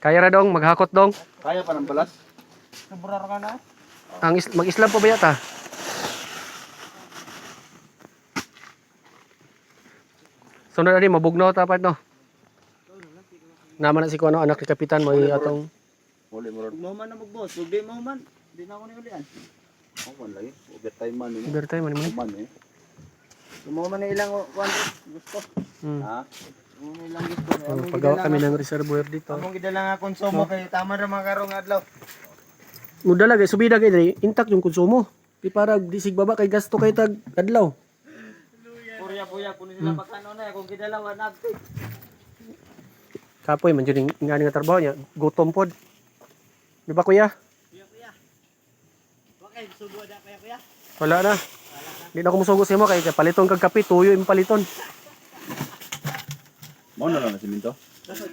Kaya ra dong, maghakot dong. Kaya pa ng balas? Sobrar ka na. Mag-Islam pa ba yata? Sunod na rin, mabugnaw tapat no. Naman na si Kuano, anak ni Kapitan, may atong... Uli mo rin. Huwag mo man na mag-boss. Huwag di mo man. Hindi na ako niulian. Ako man lagi. Overtime man eh. Overtime, ano man. Man eh. Huwag mo man na ilang gusto. Ha? Huwag mo ilang gusto. Pagawa kami ng reservoir dito. Among gidala nga konsumo kay tama ra mga karong adlaw. Mudala guys, subida kay diri, intact yung konsumo. Di para di sigbaba kay gasto kay tag adlaw. Purya-puya kuno sila makano na kung gidala wa na. Kapoy man jud nga nga trabaho niya, gutom pod. Di ba kuya? Kuya. Okay, subo da kuya. Wala na. Di na ko musugo sa imo kay paliton kag kape, tuyo yung paliton. Mo na lang na siminto.